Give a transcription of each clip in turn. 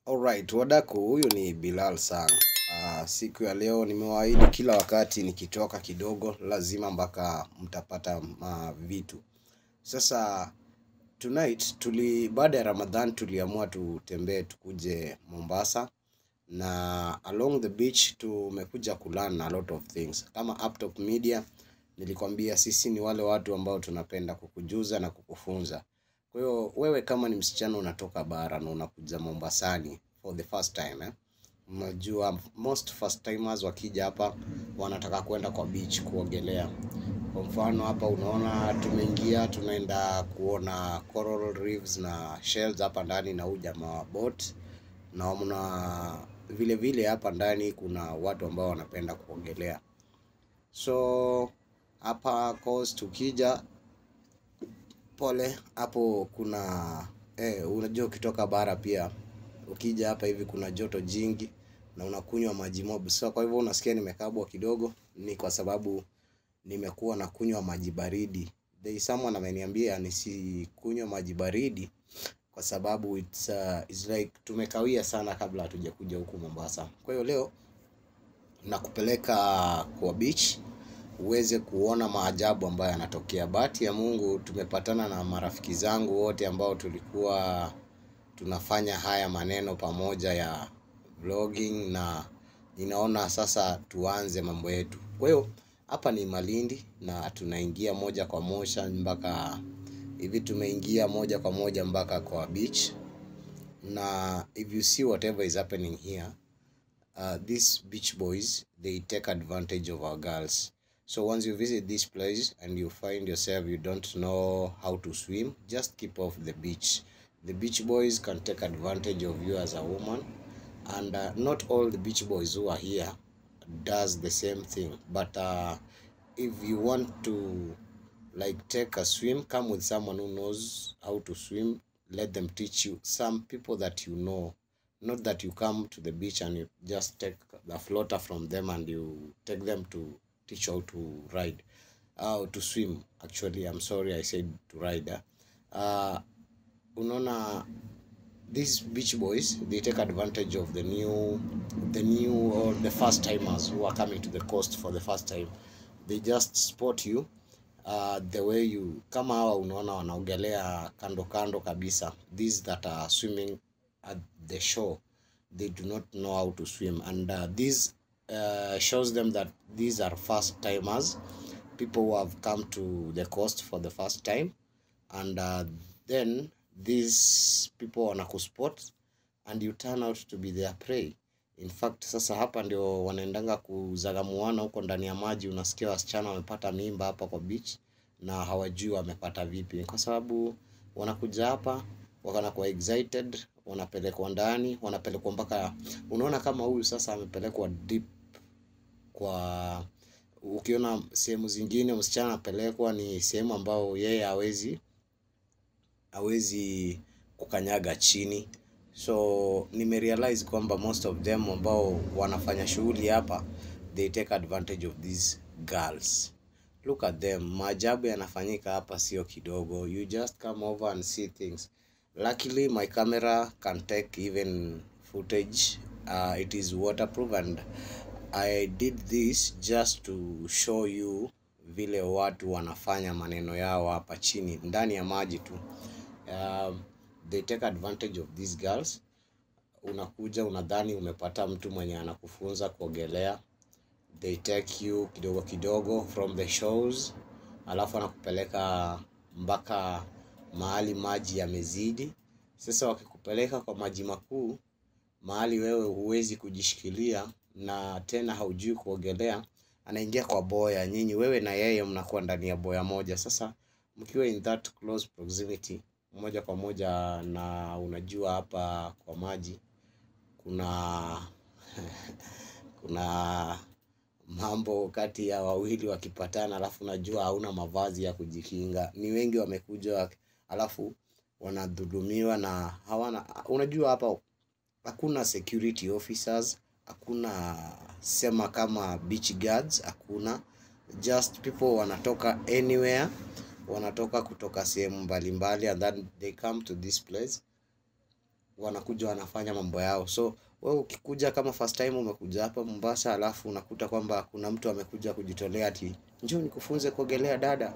Alright, wadaku, huyu ni Bilal Sang. Siku ya leo nimewaahidi kila wakati nikitoka kidogo lazima mpaka mtapata vitu. Sasa tonight baada ya Ramadhan tuliamua tutembee tukuje Mombasa, na along the beach tumekuja kulearn a lot of things. Kama Uptop Media nilikwambia sisi ni wale watu ambao tunapenda kukujuza na kukufunza. Kwa hiyo wewe kama ni msichana unatoka bara na unakuja Mombasani for the first time, unajua most first timers wakija hapa wanataka kwenda kwa beach kuogelea. Kwa mfano hapa unaona tumeingia, tunaenda kuona coral reefs na shells hapa ndani na jamaa boat, na vile vile hapa ndani kuna watu ambao wanapenda kuogelea. So hapa coast tukija pole hapo kuna unajua ukitoka bara pia ukija hapa hivi kuna joto jingi na unakunywa maji mob. So kwa hivyo unasikia nimekabwa kidogo, ni kwa sababu nimekuwa na kunywa maji baridi. There is someone ameniambia nisikunywe maji baridi kwa sababu it's like tumekawia sana kabla hatujakuja huku Mombasa. Kwa hiyo leo nakupeleka kwa beach uweze kuona maajabu ambayo yanatokea. Bahati ya Mungu tumepatana na marafiki zangu wote ambao tulikuwa tunafanya haya maneno pamoja ya vlogging, na ninaona sasa tuanze mambo yetu. Kwa hiyo hapa ni Malindi na tunaingia moja kwa moja mpaka hivi, tumeingia moja kwa moja mpaka kwa beach. Na if you see whatever is happening here, these beach boys, they take advantage of our girls. So once you visit this place and you find yourself you don't know how to swim, just keep off the beach. The beach boys can take advantage of you as a woman, and not all the beach boys who are here does the same thing. But if you want to like take a swim, come with someone who knows how to swim. Let them teach you. Some people that you know, not that you come to the beach and you just take the floater from them and you take them to teach how to ride, to swim. Actually, I'm sorry I said to ride. Unaona, these beach boys, they take advantage of the new or the first timers who are coming to the coast for the first time. They just spot you the way you kama hawa unaona wanaogelea kando kando kabisa. These that are swimming at the shore, they do not know how to swim, and this shows them that these are first timers, people who have come to the coast for the first time. And then these people wanakuspot and you turn out to be their prey. In fact, sasa hapa ndio wanaendanga kuzagamuana huko ndani ya maji. Unasikia wasichana wamepata mimba hapa kwa beach na hawajui wamepata vipi, kwa sababu wanakuja hapa wanakuwa excited, wanapelekwa ndani, wanapelekwa mpaka unaona kama huyu sasa amepelekwa deep. Kwa ukiona sehemu zingine msichana anapelekwa ni sehemu ambao yeye hawezi kukanyaga chini. So nimerealize kwamba most of them ambao wanafanya shughuli hapa, they take advantage of these girls. Look at them. Maajabu yanafanyika hapa sio kidogo. You just come over and see things. Luckily my camera can take even footage. It is waterproof, and I did this just to show you vile watu wanafanya maneno yao hapa chini ndani ya maji tu. They take advantage of these girls. Unakuja unadhani umepata mtu mwenye anakufunza kuogelea. They take you kidogo kidogo from the shores, alafu anakupeleka mpaka mahali maji yamezidi. Sasa wakikupeleka kwa maji makuu, mahali wewe huwezi kujishikilia na tena haujui kuogelea, anaingia kwa boya. Nyinyi wewe na yeye mnakuwa ndani ya boya moja. Sasa mkiwa in that close proximity, moja kwa moja, na unajua hapa kwa maji kuna kuna mambo kati ya wawili wakipatana, alafu unajua hauna mavazi ya kujikinga. Ni wengi wamekuja alafu wanadhulumiwa na hawana, unajua hapa hakuna security officers, hakuna sema kama beach guards, hakuna. Just people wanatoka anywhere, wanatoka kutoka sehemu mbalimbali, and then they come to this place wanakuja wanafanya mambo yao. So wewe ukikuja kama first time umekuja hapa Mombasa, alafu unakuta kwamba kuna mtu amekuja kujitolea ati njoo nikufunze kuogelea dada,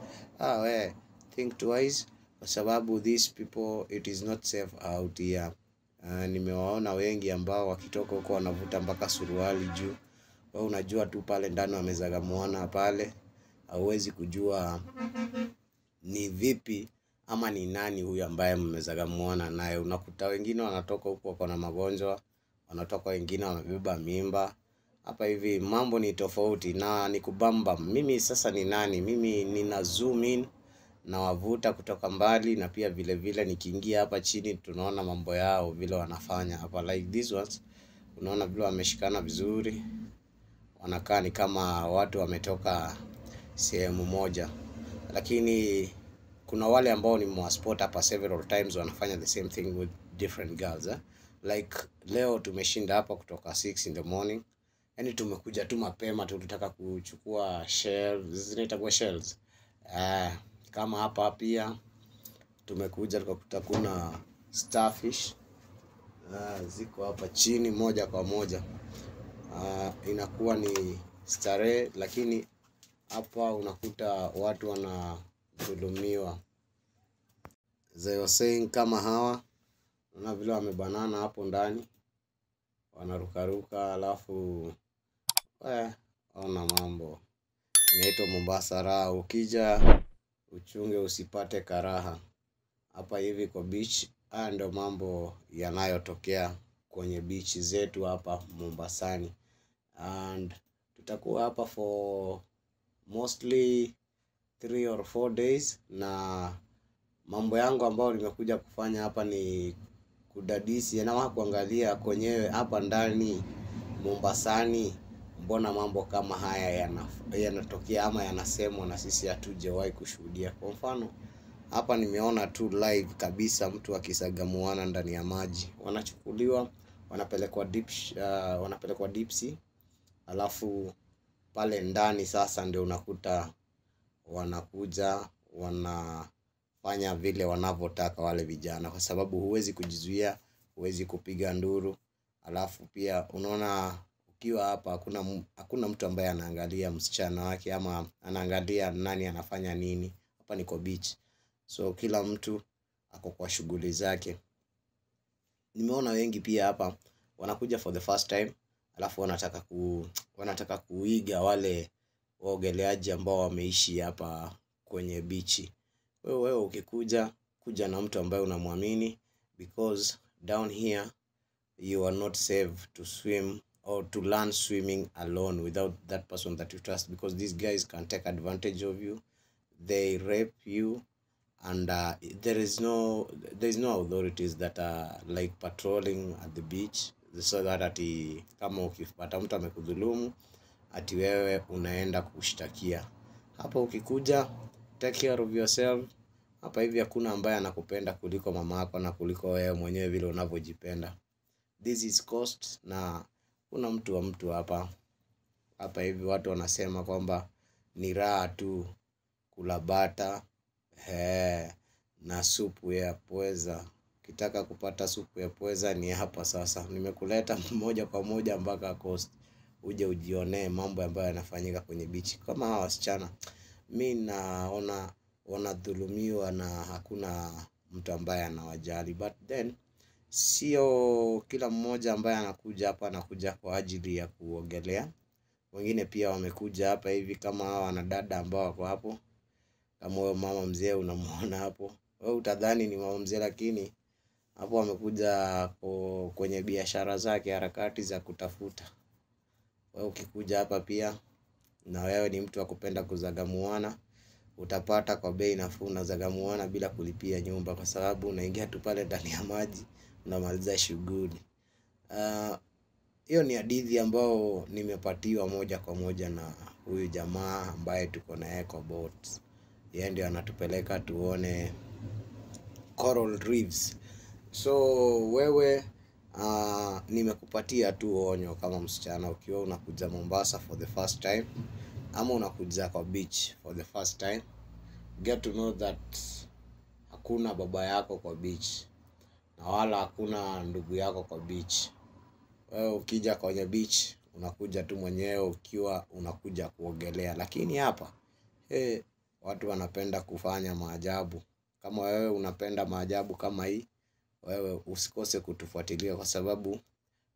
we think twice, kwa sababu these people it is not safe out here. Nimewaona wengi ambao wakitoka huko wanavuta mpaka suruali juu. Wewe unajua tu pale ndani wamezagamuana pale, hauwezi kujua ni vipi ama ni nani huyu ambaye mmezagamuana naye. Unakuta wengine wanatoka huko wako na magonjwa, wanatoka wengine wamebeba mimba. Hapa hivi mambo ni tofauti na ni kubamba. Mimi sasa ni nani? Mimi nina zoom in na wavuta kutoka mbali, na pia vile vile nikiingia hapa chini tunaona mambo yao vile wanafanya hapa. Like these ones, unaona vile wameshikana vizuri, wanakaa ni kama watu wametoka sehemu moja. Lakini kuna wale ambao ni mwasport hapa several times wanafanya the same thing with different girls. Like leo tumeshinda hapa kutoka 6 in the morning. Yani tumekuja tu mapema, tulitaka kuchukua shells, zinaitwa shells. Kama hapa pia tumekuja tukakuta kuna starfish ziko hapa chini moja kwa moja. Inakuwa ni starehe, lakini hapa unakuta watu wanadhulumiwa. They were saying kama hawa na vile wamebanana hapo ndani wanarukaruka, alafu ona mambo. Inaitwa Mombasa raha. Ukija uchunge usipate karaha. Hapa hivi kwa beach, ndio mambo yanayotokea kwenye beach zetu hapa Mombasani. And tutakuwa hapa for mostly 3 or 4 days, na mambo yangu ambayo nimekuja kufanya hapa ni kudadisi na kuangalia kwenyewe hapa ndani Mombasani, mbona mambo kama haya yanatokea ama yanasemwa na sisi hatujawahi kushuhudia. Kwa mfano hapa nimeona tu live kabisa mtu akisagamuana ndani ya maji, wanachukuliwa wanapelekwa deep sea, alafu pale ndani sasa ndio unakuta wanakuja wanafanya vile wanavyotaka wale vijana, kwa sababu huwezi kujizuia, huwezi kupiga nduru. Alafu pia unaona ukiwa hapa hakuna mtu ambaye anaangalia msichana wake ama anaangalia nani anafanya nini. Hapa ni kwa beach, so kila mtu ako kwa shughuli zake. Nimeona wengi pia hapa wanakuja for the first time, alafu wanataka kuiga wale waogeleaji ambao wameishi hapa kwenye bichi. Wewe ukikuja na mtu ambaye unamwamini, because down here you are not safe to swim or to learn swimming alone without that person that you trust, because these guys can take advantage of you, they rape you, and there is no authorities that are like patrolling at the beach, so that ati kama ukipata mtu amekudhulumu ati wewe unaenda kushtakia. Hapa ukikuja take care of yourself. Hapa hivi hakuna ambaye anakupenda kuliko mama yako na kuliko wewe mwenyewe vile unavyojipenda. This is cost, na kuna mtu hapa. Hapa hivi watu wanasema kwamba ni raha tu kula bata na supu ya pweza. Ukitaka kupata supu ya pweza ni hapa sasa. Nimekuleta moja kwa moja mpaka Coast, uje ujionee mambo ambayo yanafanyika kwenye beach. Kama hawa wasichana mimi naona wanadhulumiwa na hakuna mtu ambaye anawajali. But then sio kila mmoja ambaye anakuja hapa anakuja kwa ajili ya kuogelea. Wengine pia wamekuja hapa hivi kama hawa wanadada ambao wako hapo. Kama wewe mama mzee unamuona hapo, wewe utadhani ni mama mzee, lakini hapo wamekuja kwenye biashara zake, harakati za kutafuta. Wewe ukikuja hapa pia na wewe ni mtu wa kupenda kuzagamuana, utapata kwa bei nafuu na zagamuana bila kulipia nyumba, kwa sababu unaingia tu pale ndani ya maji unamaliza shughuli. Hiyo ni hadithi ambao nimepatiwa moja kwa moja na huyu jamaa ambaye tuko naye kwa boat. Yeye ndio anatupeleka tuone coral reefs. So wewe nimekupatia tu onyo kama msichana, ukiwa unakuja Mombasa for the first time ama unakuja kwa beach for the first time, get to know that hakuna baba yako kwa beach. na wala hakuna ndugu yako kwa beach. Wewe ukija kwenye beach unakuja tu mwenyewe ukiwa unakuja kuogelea, lakini hapa watu wanapenda kufanya maajabu. Kama wewe unapenda maajabu kama hii, wewe usikose kutufuatilia, kwa sababu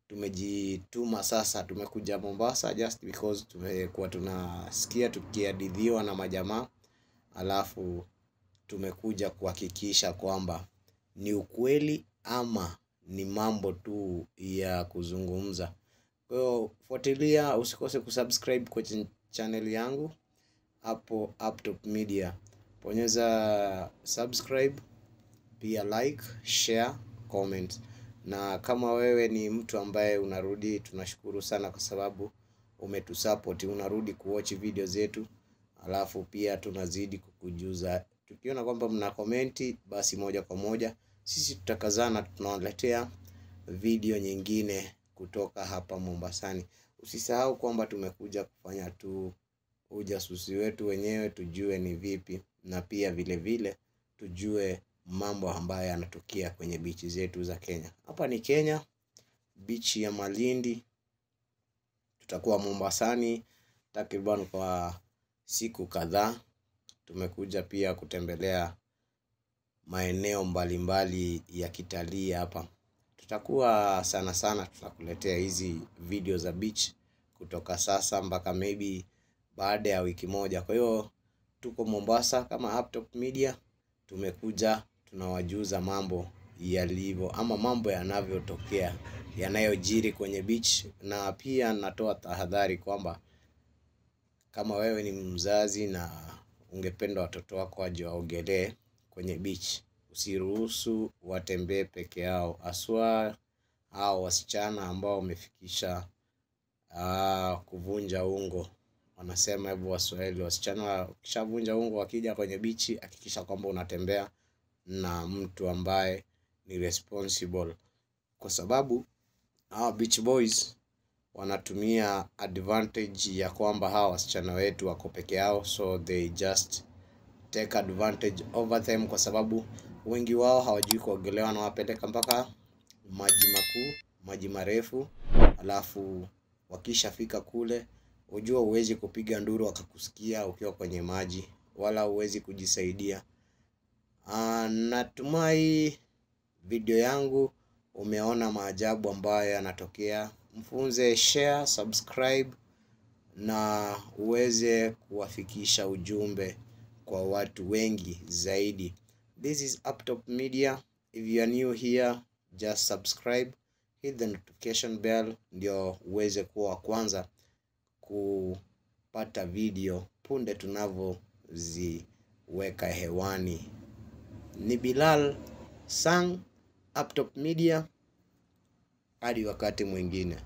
tumejituma sasa. Tumekuja Mombasa just because tumekuwa tunasikia tukihadithiwa na majamaa, alafu tumekuja kuhakikisha kwamba ni ukweli ama ni mambo tu ya kuzungumza. Kwa hiyo fuatilia, usikose kusubscribe kwa channel yangu hapo Uptop Media. Bonyeza subscribe, pia like, share, comment. Na kama wewe ni mtu ambaye unarudi, tunashukuru sana kwa sababu umetusupport, unarudi kuwatch video zetu. Alafu pia tunazidi kukujuza. Tukiona kwamba mna komenti, basi moja kwa moja sisi tutakazana, tunawaletea video nyingine kutoka hapa Mombasani. Usisahau kwamba tumekuja kufanya tu ujasusi wetu wenyewe, tujue ni vipi, na pia vile vile tujue mambo ambayo yanatokea kwenye beach zetu za Kenya. Hapa ni Kenya, beach ya Malindi. Tutakuwa Mombasani takriban kwa siku kadhaa. Tumekuja pia kutembelea maeneo mbalimbali ya kitalii hapa. Tutakuwa sana tutakuletea hizi video za beach kutoka sasa mpaka maybe baada ya wiki moja. Kwa hiyo tuko Mombasa kama Uptop Media, tumekuja tunawajuza mambo yalivyo ama mambo yanavyotokea, yanayojiri kwenye beach. Na pia natoa tahadhari kwamba kama wewe ni mzazi na ungependa watoto wako waje waogelee kwenye beach, usiruhusu watembee peke yao, haswa hao wasichana ambao wamefikisha kuvunja ungo. Wanasema hivyo Waswahili, wasichana kishavunja ungo wakija kwenye beach, hakikisha kwamba unatembea na mtu ambaye ni responsible, kwa sababu hao beach boys wanatumia advantage ya kwamba hawa wasichana wetu wako peke yao, so they just take advantage over them, kwa sababu wengi wao hawajui kuogelea. Wanawapeleka mpaka maji makuu, maji marefu, alafu wakishafika kule, unajua huwezi kupiga nduru wakakusikia ukiwa kwenye maji, wala huwezi kujisaidia. Natumai video yangu umeona maajabu ambayo yanatokea. Mfunze, share, subscribe na uweze kuwafikisha ujumbe kwa watu wengi zaidi. This is Uptop Media. If you are new here, just subscribe, hit the notification bell ndio uweze kuwa kwanza kupata video punde tunavyoziweka hewani. Ni Bilal Sang, Uptop Media. Hadi wakati mwingine.